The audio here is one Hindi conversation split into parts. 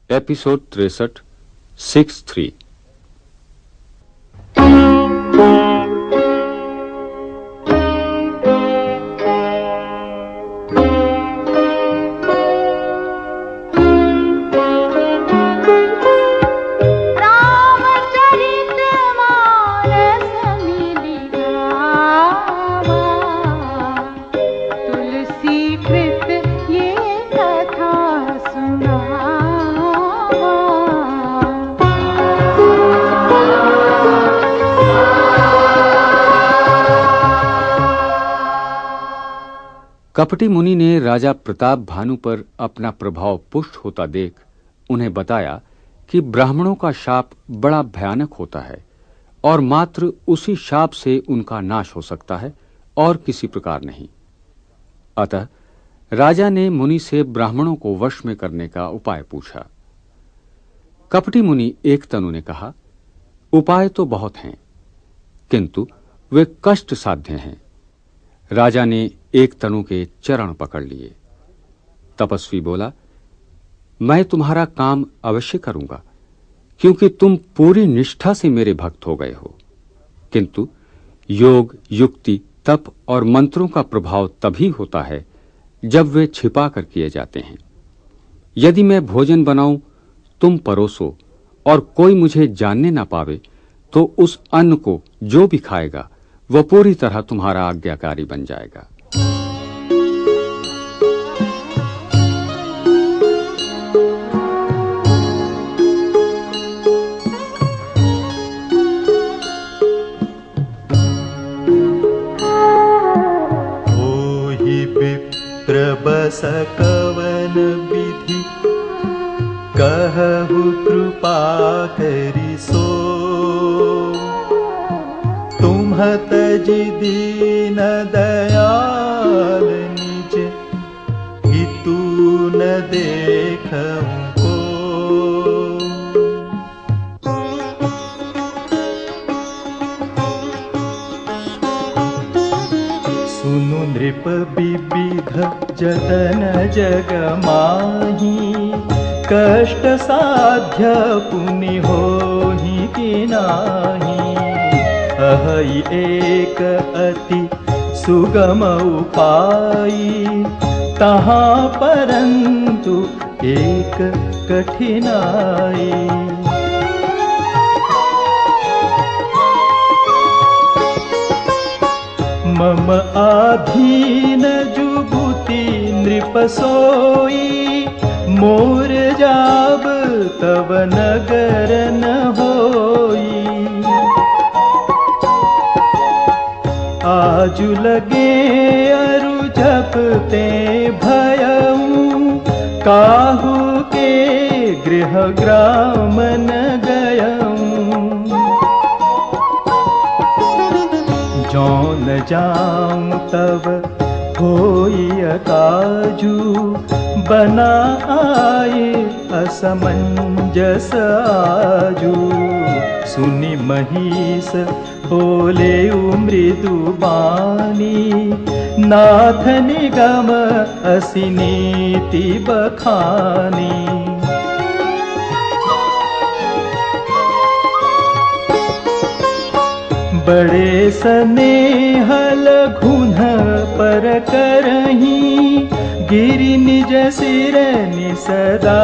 एपिसोड 63 6-3। कपटी मुनि ने राजा प्रताप भानु पर अपना प्रभाव पुष्ट होता देख उन्हें बताया कि ब्राह्मणों का शाप बड़ा भयानक होता है और मात्र उसी शाप से उनका नाश हो सकता है और किसी प्रकार नहीं। अतः राजा ने मुनि से ब्राह्मणों को वश में करने का उपाय पूछा। कपटी मुनि एक तनु ने कहा, उपाय तो बहुत हैं, किंतु वे कष्ट साध्य हैं। राजा ने एक तनु के चरण पकड़ लिए। तपस्वी बोला, मैं तुम्हारा काम अवश्य करूंगा, क्योंकि तुम पूरी निष्ठा से मेरे भक्त हो गए हो। किंतु योग, युक्ति, तप और मंत्रों का प्रभाव तभी होता है जब वे छिपा कर किए जाते हैं। यदि मैं भोजन बनाऊं, तुम परोसो और कोई मुझे जानने ना पावे, तो उस अन्न को जो भी खाएगा वह पूरी तरह तुम्हारा आज्ञाकारी बन जाएगा। ओहि विप्र बस कवन विधि, कहु कृपा करि सो। तजी दीन दयाल निज, हितु न देखऊं को। सुनु नृप विविध जतन जग माही, कष्ट साध्य पुनि होहि कि नाही। अहि एक अति सुगम उपाय, तहाँ परंतु एक कठिनाई। मम आधीन जुगुति नृप सोई, मोर जाब तब नगर न होई। आजु लगे अरु जपते भयऊं, काहू के गृह ग्राम न गयऊं। जौन जाऊं तब होई अकाजू, बना आए असमंजस आजू। सुनि महिष बोले मृदु बानी, नाथ निगम असि नीति बखानी। बड़े स्नेह लघुन पर करहीं, गिरि निज सिर नि सदा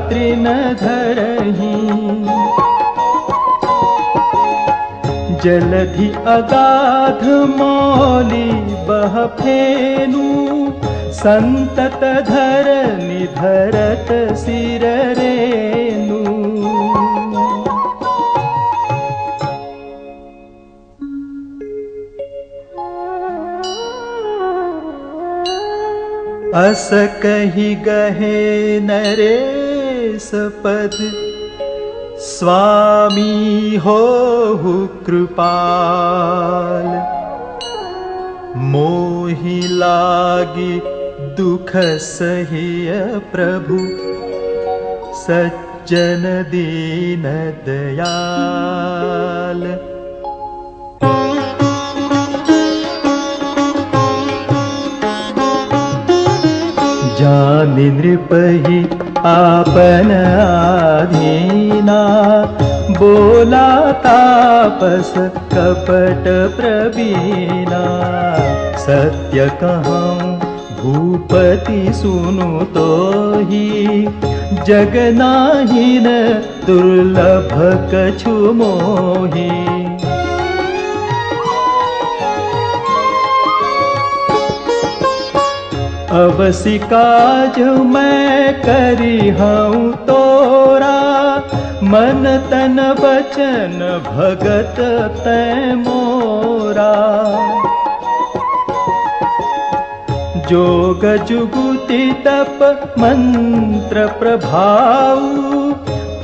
तृण धरहीं। जलधि अगाध मौली बह फेनु, संतत धरनि धरत सिर रेनु। अस कहि गहे नरेश पद, स्वामी होहु कृपाल। मोहि लागी दुख सहिय प्रभु, सज्जन दीन दयाल। जानि नृपहि आपन आधीना, बोला तापस कपट प्रवीणा। सत्य कहूँ भूपति सुनु तोहि, जग नाहिन दुर्लभ कछु मोहि। अवसि काज मैं करी हूँ तोरा, मन तन वचन भगत तै मोरा। जोग जुगुति तप मंत्र प्रभाऊ,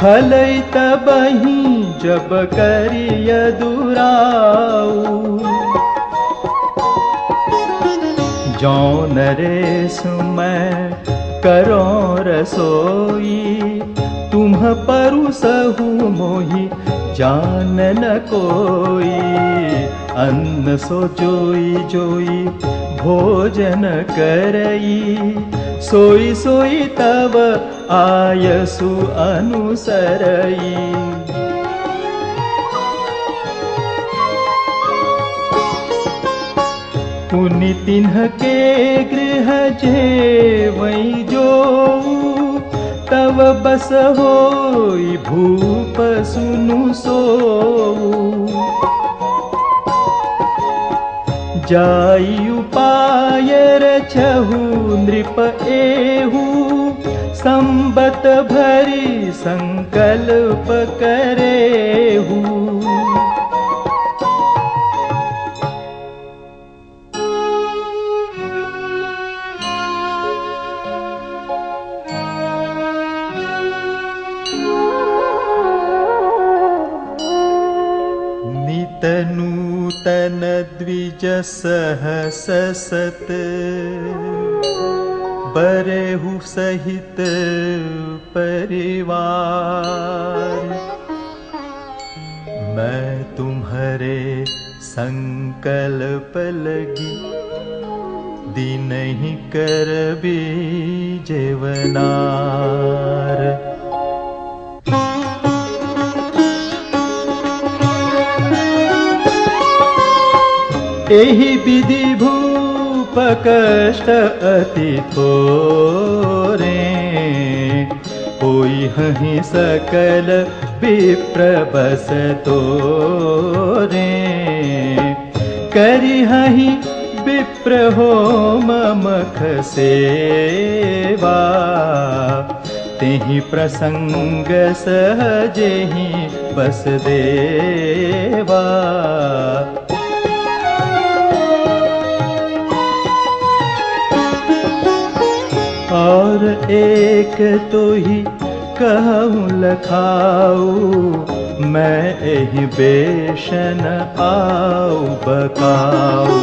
फलै तबहि जब करिय दुराऊ। जौ नरेश मैं करो रसोई, तुम परुसहु मोहि जान न कोई। अन्न सो जोई जोई भोजन करई, सोई सोई तब आयसु अनुसरई। पुनि तिन्ह के गृह जेवई जोऊ, तब बस होई भूप सुनु सोऊ। जाई उपाय रचहु नृप एहू, संबत भरी संकल्प करेहू। नित नूतन द्विज सहस सत, बरेहु सहित परिवार। मैं तुम्हारे संकल्प लगी, दीनहि करबी जेवनार। एहि विधि भूप कष्ट अति थोरे, होई हहि सकल विप्र बस तोरे। करि हहि विप्र होम मख सेवा, तेहि प्रसंग सहजेहि बस देवा। और एक तो ही कहूँ लखाऊ, मैं एहि बेशन आऊ बकाऊ।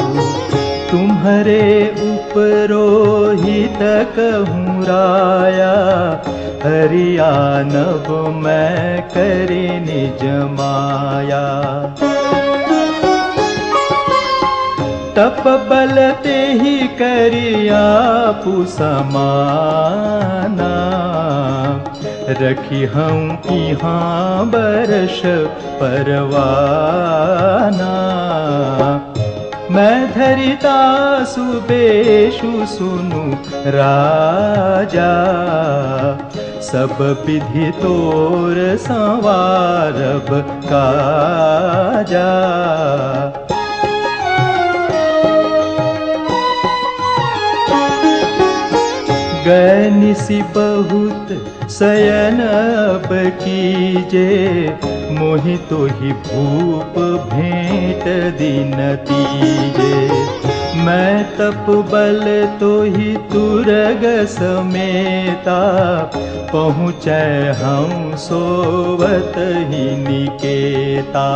तुम्हारे उपरोहित कहूँ राया, हरियानब मैं करी निज माया। तप बल तेहि करिया पुसमाना, रखी हूँ यहाँ बरस परवाना। मैं धरिता सुबेशु सुनु राजा, सब विधि तोर संवारब काजा। गए निसि बहुत शयन अब कीजे, मोहि तोहि भूप भेंट दिन तीजे। मैं तप बल तोहि तुरग समेता, पहुँचै हम सोवत ही निकेता।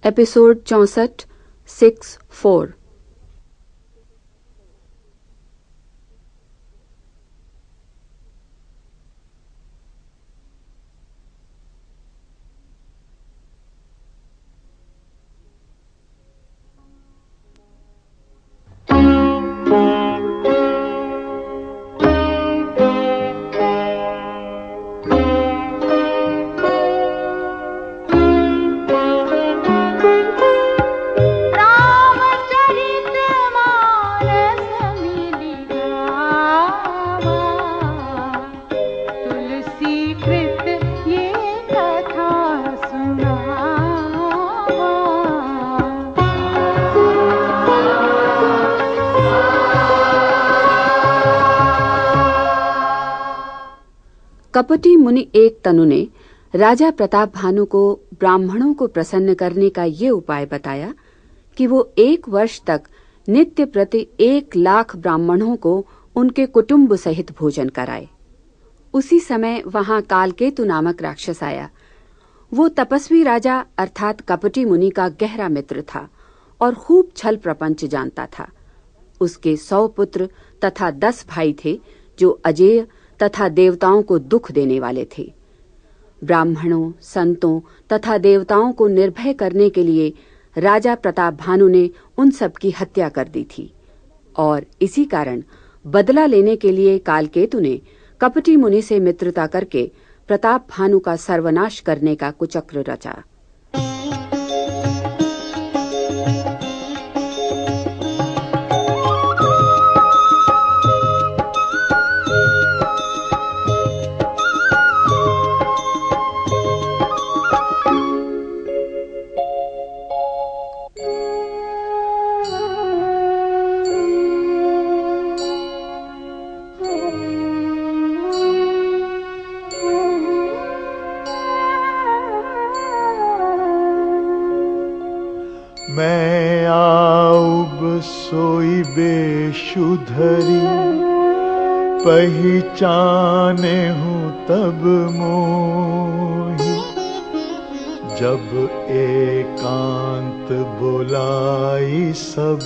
एपिसोड 64 6-4। कपटी मुनि एक तनु ने राजा प्रताप भानु को ब्राह्मणों को प्रसन्न करने का ये उपाय बताया कि वो 1 वर्ष तक नित्य प्रति 1 लाख ब्राह्मणों को उनके कुटुंब सहित भोजन कराए। उसी समय वहां कालकेतु नामक राक्षस आया। वो तपस्वी राजा अर्थात कपटी मुनि का गहरा मित्र था और खूब छल प्रपंच जानता था। उसके 100 पुत्र तथा 10 भाई थे जो अजेय तथा देवताओं को दुख देने वाले थे। ब्राह्मणों, संतों तथा देवताओं को निर्भय करने के लिए राजा प्रताप भानु ने उन सब की हत्या कर दी थी और इसी कारण बदला लेने के लिए कालकेतु ने कपटी मुनि से मित्रता करके प्रताप भानु का सर्वनाश करने का कुचक्र रचा। मैं आउब सोई बेशुधरी, पहचाने हूँ तब मोही। जब एकांत बुलाई सब,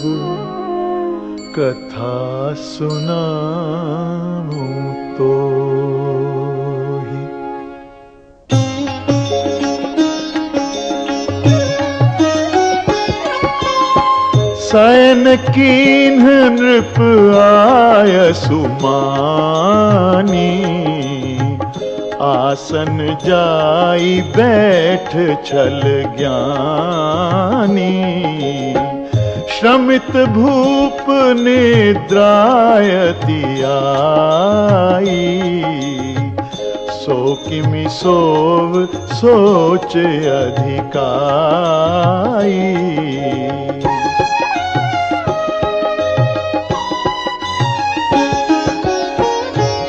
कथा सुनाऊं तो शयन कीन्ह नृप आय सुमानी, आसन जाई बैठ छल ज्ञानी। श्रमित भूप निद्रायति आई, सो किमि सोव सोच अधिकाई।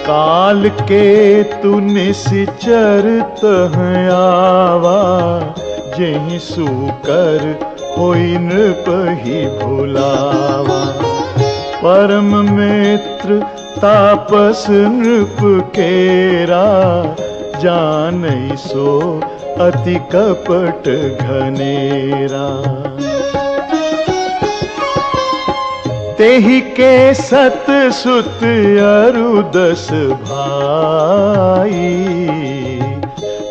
काल के तु निश्चर तह आवा, जेहि सूकर होई नृप ही भुलावा। परम मित्र तापस नृप केरा, जानई सो अति कपट घनेरा। तेहि के सत सुत अरु 10 भाई,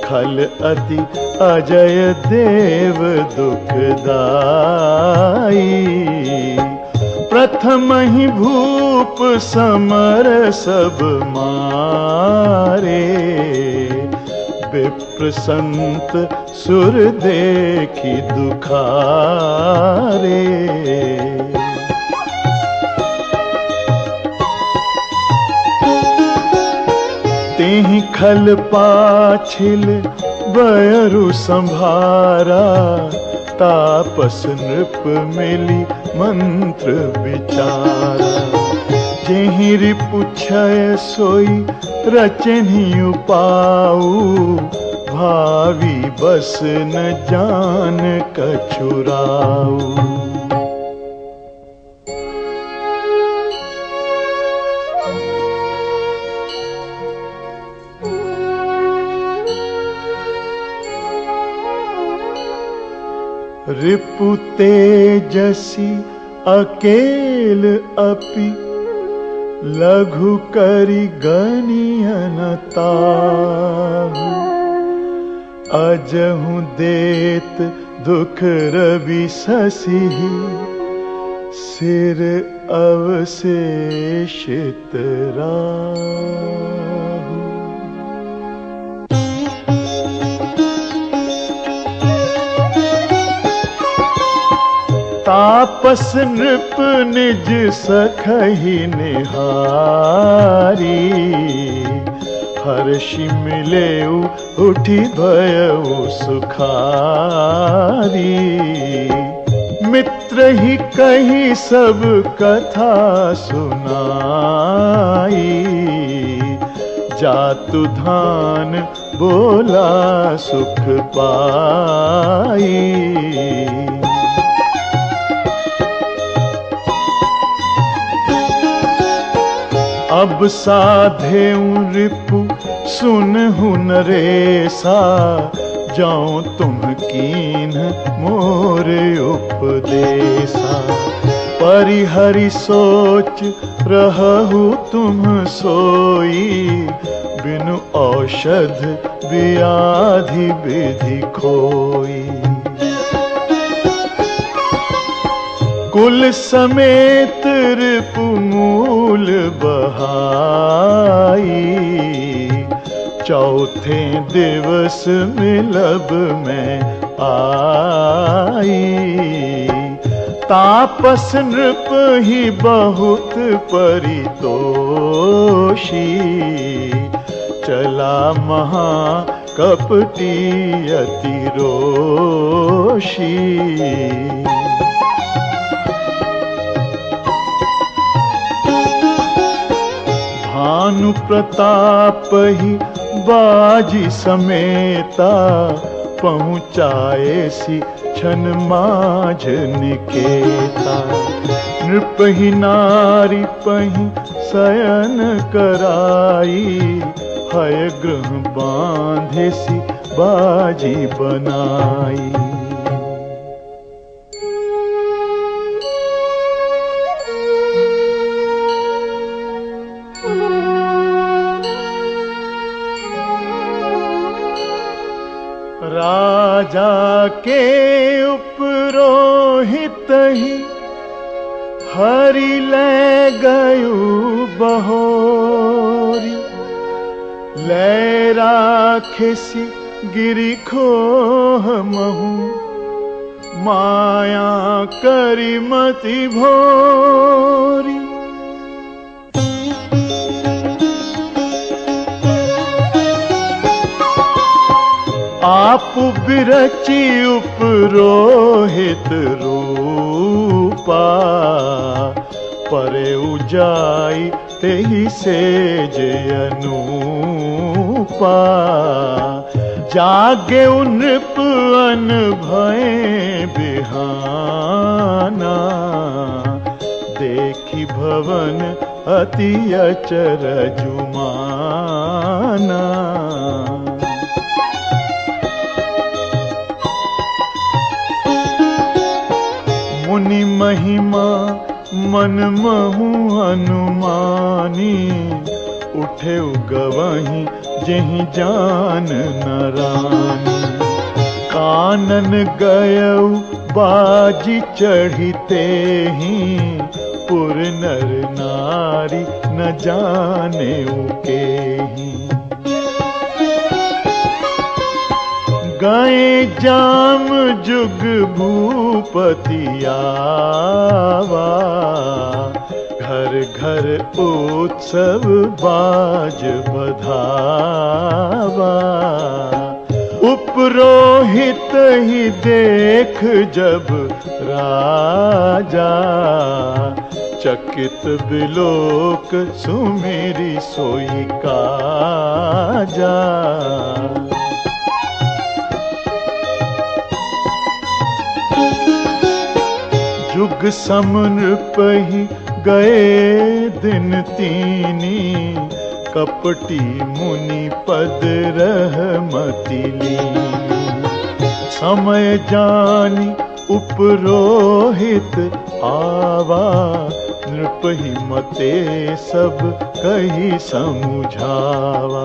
खल अति अजय देव दुखदाई। प्रथम ही भूप समर सब मारे, विप्र संत सुर देखी दुखारे। तेहि खल पाछिल बयरु संभारा, तापस नृप मिली मंत्र विचारा। जेहि रिपु क्षय सोई रचनि उपाऊ, भावी बस न जान कछुराऊ। रिपु तेजसी अकेल अपि लघु करि गनियन ताहु। अजहु देत दुख रवि शशि सिर अवशेषित राहु। तापस नृप निज सखहि निहारी हर्षि मिलेउ उठी भयउ सुखारी। मित्र ही कही सब कथा सुनाई जातु धान बोला सुख पाई। अब साधेउ रिपु सुनहु नरेसा जाऊं तुम कीन्ह मोर उपदेसा। परिहरि सोच रहु तुम सोई बिनु औषध व्याधि विधि खोई। कुल समेत रिपु मूल बहाई चौथे दिवस मिलब में आई। तापस नृप ही बहुत परितोषी चला महा कपटी अति रोषी। भानु प्रताप ही बाजी समेता पहुँचाए सी छन माझ निकेता। नृप ही नारी पही शयन कराई हय गृह बांधे सी बाजी बनाई। राजा के उपरोहित ही हरि ले गयु बहोरी। ले राखिसी गिरि खोह महु माया करि मति भोरी। आप बिरची उपरोहित रूपा परे उजाई तेहि सेज अनूपा। जागे नृप अन भय बिहाना देखी भवन अति अचरजुमाना। मुनि महिमा मन महु अनुमानी उठे गवही जेहि जान नरानी। कानन गयउ बाजी चढ़िते ही पुर नर नारी न जाने उकेही। गए जाम जुग भूपति आवा घर घर उत्सव बाज बधावा। उपरोहित ही देख जब राजा चकित बिलोक सुमेरी सोई काजा। जुग समनृपहि गए दिन तीनी कपटी मुनि पद रहमति लीनी। समय जानी उपरोहित आवा, नृप ही मते सब कही समुझावा।